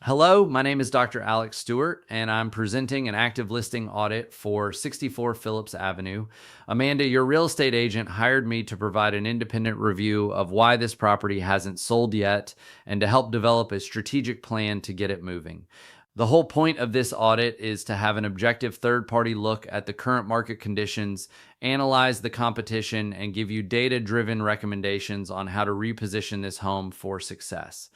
Hello, my name is Dr. Alex Stewart, and I'm presenting an active listing audit for 64 Phillips Avenue. Amanda, your real estate agent, hired me to provide an independent review of why this property hasn't sold yet and to help develop a strategic plan to get it moving. The whole point of this audit is to have an objective third-party look at the current market conditions, analyze the competition, and give you data-driven recommendations on how to reposition this home for success.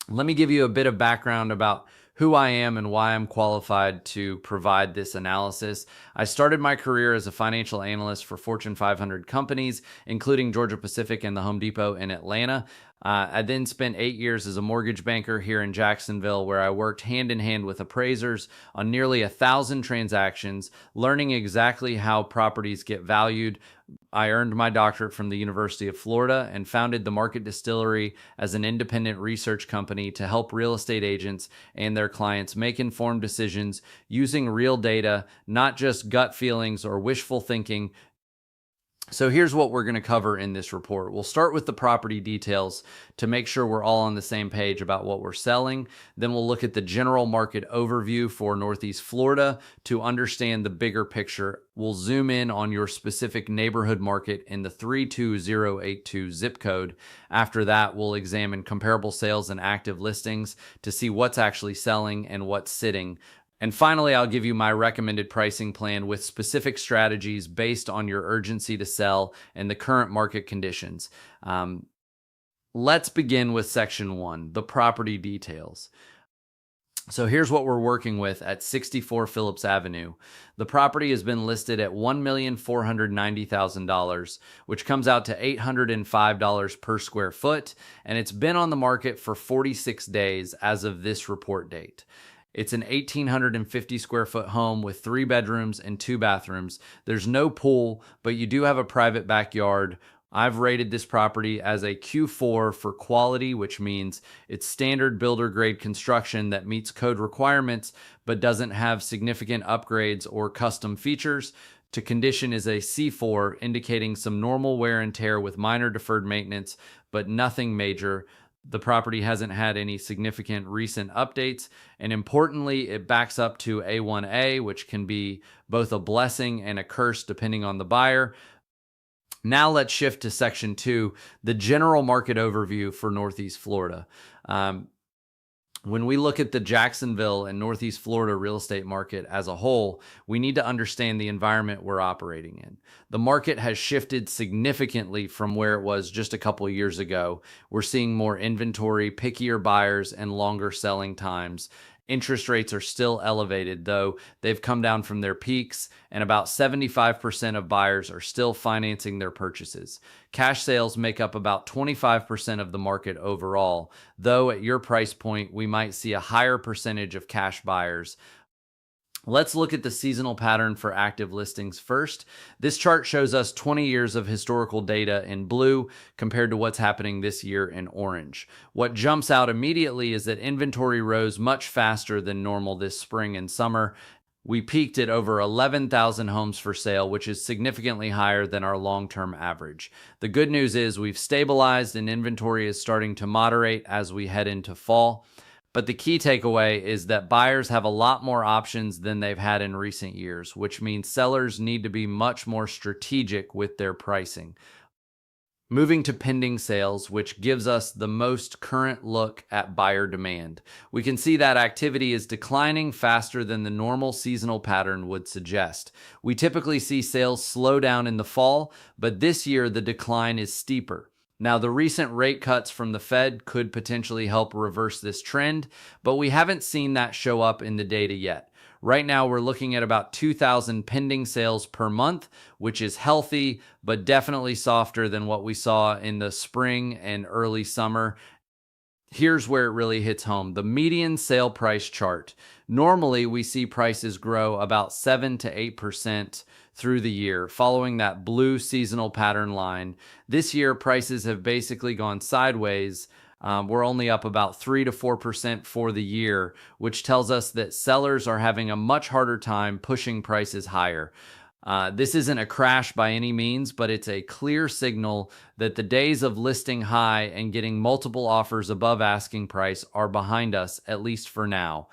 Let me give you a bit of background about who I am and why I'm qualified to provide this analysis. I started my career as a financial analyst for Fortune 500 companies, including Georgia Pacific and the Home Depot in Atlanta. I then spent 8 years as a mortgage banker here in Jacksonville, where I worked hand in hand with appraisers on nearly 1,000 transactions, learning exactly how properties get valued. I earned my doctorate from the University of Florida and founded the Market Distillery as an independent research company to help real estate agents and their clients make informed decisions using real data, not just gut feelings or wishful thinking. So here's what we're going to cover in this report. We'll start with the property details to make sure we're all on the same page about what we're selling. Then we'll look at the general market overview for Northeast Florida to understand the bigger picture. We'll zoom in on your specific neighborhood market in the 32082 zip code. After that, we'll examine comparable sales and active listings to see what's actually selling and what's sitting. And finally, I'll give you my recommended pricing plan with specific strategies based on your urgency to sell and the current market conditions. Let's begin with section 1, the property details. So here's what we're working with at 64 Phillips Avenue. The property has been listed at $1,490,000, which comes out to $805 per square foot, and it's been on the market for 46 days as of this report date. It's an 1,850 square foot home with 3 bedrooms and 2 bathrooms. There's no pool, but you do have a private backyard. I've rated this property as a Q4 for quality, which means it's standard builder grade construction that meets code requirements, but doesn't have significant upgrades or custom features. To condition is a C4, indicating some normal wear and tear with minor deferred maintenance, but nothing major. The property hasn't had any significant recent updates, and importantly, it backs up to A1A, which can be both a blessing and a curse depending on the buyer. Now let's shift to section 2, the general market overview for Northeast Florida. When we look at the Jacksonville and Northeast Florida real estate market as a whole, we need to understand the environment we're operating in. The market has shifted significantly from where it was just a couple of years ago. We're seeing more inventory, pickier buyers, and longer selling times. Interest rates are still elevated, though they've come down from their peaks, and about 75% of buyers are still financing their purchases. Cash sales make up about 25% of the market overall, though at your price point, we might see a higher percentage of cash buyers. Let's look at the seasonal pattern for active listings first. This chart shows us 20 years of historical data in blue compared to what's happening this year in orange. What jumps out immediately is that inventory rose much faster than normal this spring and summer. We peaked at over 11,000 homes for sale, which is significantly higher than our long-term average. The good news is we've stabilized and inventory is starting to moderate as we head into fall. But the key takeaway is that buyers have a lot more options than they've had in recent years, which means sellers need to be much more strategic with their pricing. Moving to pending sales, which gives us the most current look at buyer demand. We can see that activity is declining faster than the normal seasonal pattern would suggest. We typically see sales slow down in the fall, but this year the decline is steeper. Now, the recent rate cuts from the Fed could potentially help reverse this trend, but we haven't seen that show up in the data yet. Right now, we're looking at about 2,000 pending sales per month, which is healthy, but definitely softer than what we saw in the spring and early summer. Here's where it really hits home, the median sale price chart. Normally, we see prices grow about 7 to 8% through the year, following that blue seasonal pattern line. This year, prices have basically gone sideways. We're only up about 3 to 4% for the year, which tells us that sellers are having a much harder time pushing prices higher. This isn't a crash by any means, but it's a clear signal that the days of listing high and getting multiple offers above asking price are behind us, at least for now.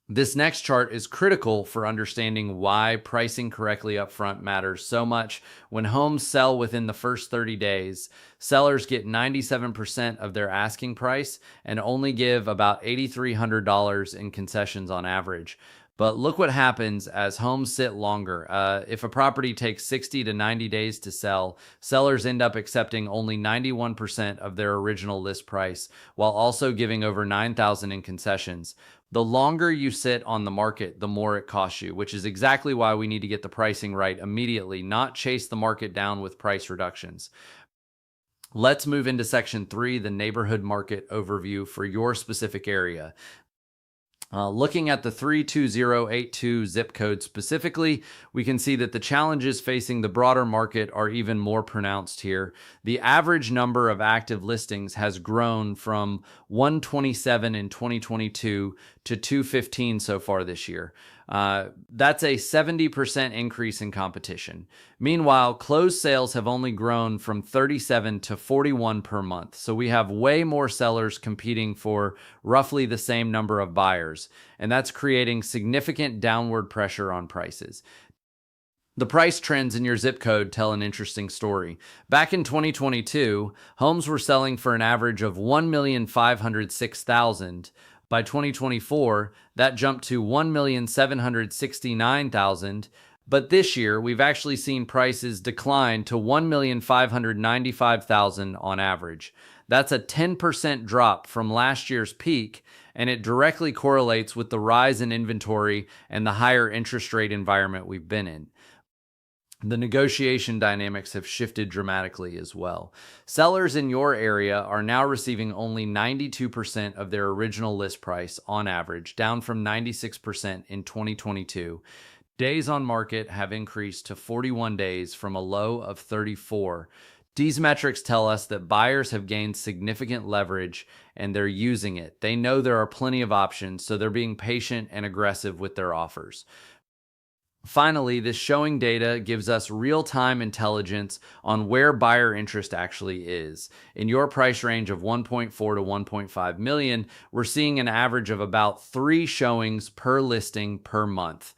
This next chart is critical for understanding why pricing correctly up front matters so much. When homes sell within the first 30 days, sellers get 97% of their asking price and only give about $8,300 in concessions on average. But look what happens as homes sit longer. If a property takes 60 to 90 days to sell, sellers end up accepting only 91% of their original list price, while also giving over $9,000 in concessions. The longer you sit on the market, the more it costs you, which is exactly why we need to get the pricing right immediately, not chase the market down with price reductions. Let's move into section 3, the neighborhood market overview for your specific area. Looking at the 32082 zip code specifically, we can see that the challenges facing the broader market are even more pronounced here. The average number of active listings has grown from 127 in 2022 to 215 so far this year. That's a 70% increase in competition. Meanwhile, closed sales have only grown from 37 to 41 per month. So we have way more sellers competing for roughly the same number of buyers, and that's creating significant downward pressure on prices. The price trends in your zip code tell an interesting story. Back in 2022, homes were selling for an average of $1,506,000. By 2024, that jumped to $1,769,000. But this year, we've actually seen prices decline to $1,595,000 on average. That's a 10% drop from last year's peak, and it directly correlates with the rise in inventory and the higher interest rate environment we've been in. The negotiation dynamics have shifted dramatically as well. Sellers in your area are now receiving only 92% of their original list price on average, down from 96% in 2022. Days on market have increased to 41 days from a low of 34. These metrics tell us that buyers have gained significant leverage and they're using it. They know there are plenty of options, so they're being patient and aggressive with their offers. Finally, this showing data gives us real-time intelligence on where buyer interest actually is. In your price range of 1.4 to 1.5 million, we're seeing an average of about 3 showings per listing per month.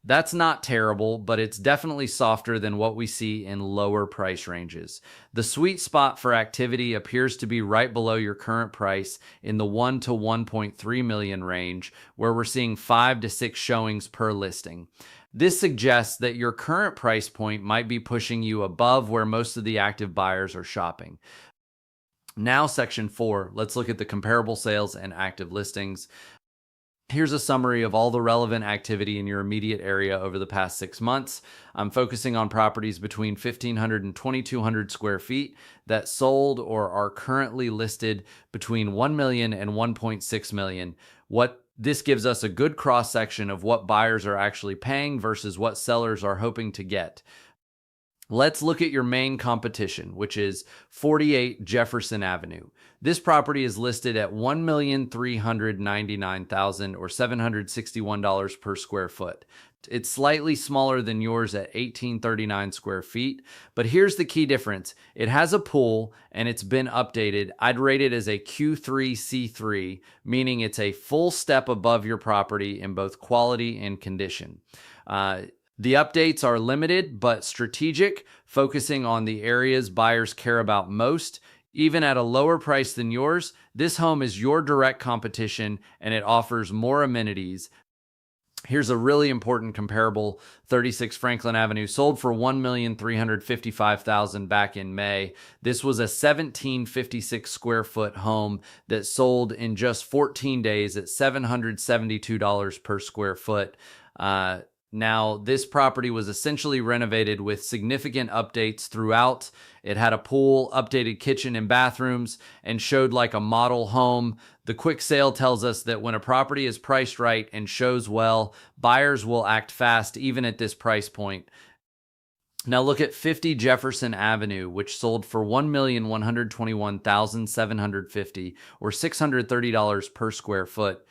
That's not terrible, but it's definitely softer than what we see in lower price ranges. The sweet spot for activity appears to be right below your current price in the 1 to 1.3 million range, where we're seeing 5 to 6 showings per listing. This suggests that your current price point might be pushing you above where most of the active buyers are shopping. Now, section 4, let's look at the comparable sales and active listings. Here's a summary of all the relevant activity in your immediate area over the past 6 months. I'm focusing on properties between 1,500 and 2,200 square feet that sold or are currently listed between 1 million and 1.6 million. This gives us a good cross-section of what buyers are actually paying versus what sellers are hoping to get. Let's look at your main competition, which is 48 Jefferson Avenue. This property is listed at $1,399,000 or $761 per square foot. It's slightly smaller than yours at 1,839 square feet, but here's the key difference. It has a pool and it's been updated. I'd rate it as a Q3C3, meaning it's a full step above your property in both quality and condition. The updates are limited but strategic, focusing on the areas buyers care about most. Even at a lower price than yours, this home is your direct competition and it offers more amenities. Here's a really important comparable. 36 Franklin Avenue sold for $1,355,000 back in May. This was a 1,756 square foot home that sold in just 14 days at $772 per square foot. Now, this property was essentially renovated with significant updates throughout. It had a pool, updated kitchen and bathrooms, and showed like a model home. The quick sale tells us that when a property is priced right and shows well, buyers will act fast even at this price point. Now look at 50 Jefferson Avenue, which sold for $1,121,750 or $630 per square foot.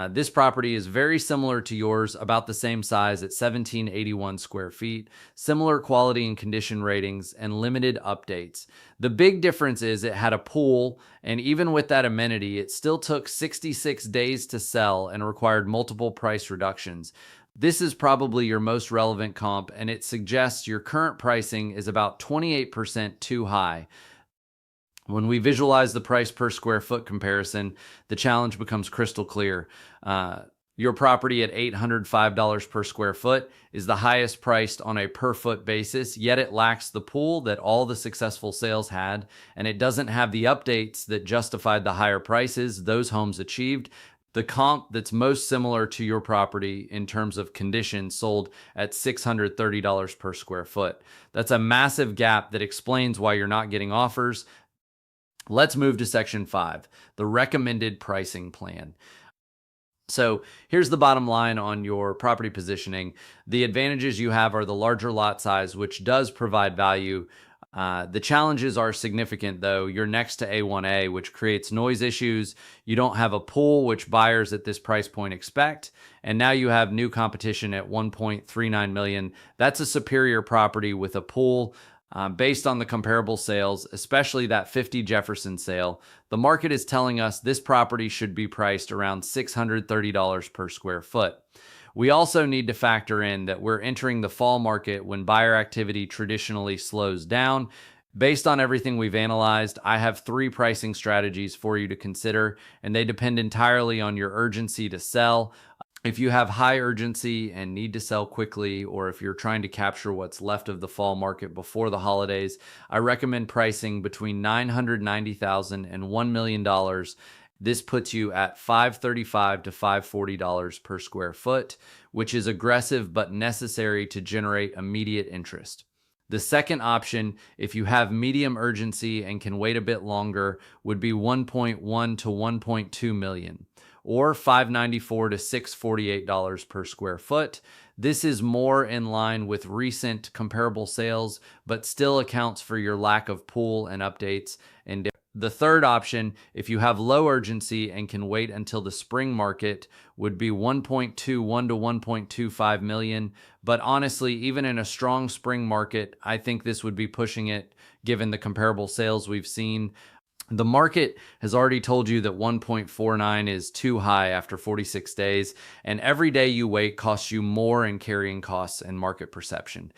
This property is very similar to yours, about the same size at 1781 square feet, similar quality and condition ratings, and limited updates. The big difference is it had a pool, and even with that amenity, it still took 66 days to sell and required multiple price reductions. This is probably your most relevant comp, and it suggests your current pricing is about 28% too high. When we visualize the price per square foot comparison, the challenge becomes crystal clear. Your property at $805 per square foot is the highest priced on a per foot basis, yet it lacks the pool that all the successful sales had, and it doesn't have the updates that justified the higher prices those homes achieved. The comp that's most similar to your property in terms of condition sold at $630 per square foot. That's a massive gap that explains why you're not getting offers. Let's move to section 5, the recommended pricing plan. So here's the bottom line on your property positioning. The advantages you have are the larger lot size, which does provide value. The challenges are significant, though. You're next to A1A, which creates noise issues. You don't have a pool, which buyers at this price point expect. And now you have new competition at $1.39 million. That's a superior property with a pool. Based on the comparable sales, especially that 50 Jefferson sale, the market is telling us this property should be priced around $630 per square foot. We also need to factor in that we're entering the fall market when buyer activity traditionally slows down. Based on everything we've analyzed, I have 3 pricing strategies for you to consider, and they depend entirely on your urgency to sell. If you have high urgency and need to sell quickly, or if you're trying to capture what's left of the fall market before the holidays, I recommend pricing between $990,000 and $1 million. This puts you at $535 to $540 per square foot, which is aggressive but necessary to generate immediate interest. The second option, if you have medium urgency and can wait a bit longer, would be $1.1 to $1.2 million, or $594 to $648 per square foot. This is more in line with recent comparable sales, but still accounts for your lack of pool and updates. And the third option, if you have low urgency and can wait until the spring market, would be $1.21 to $1.25 million. But honestly, even in a strong spring market, I think this would be pushing it given the comparable sales we've seen. The market has already told you that 1.49 is too high after 46 days, and every day you wait costs you more in carrying costs and market perception.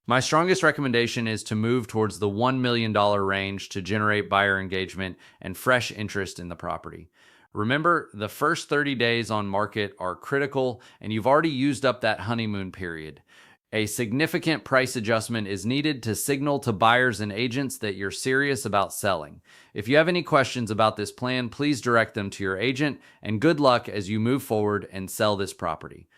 My strongest recommendation is to move towards the $1 million range to generate buyer engagement and fresh interest in the property. Remember, the first 30 days on market are critical, and you've already used up that honeymoon period. A significant price adjustment is needed to signal to buyers and agents that you're serious about selling. If you have any questions about this plan, please direct them to your agent, and good luck as you move forward and sell this property.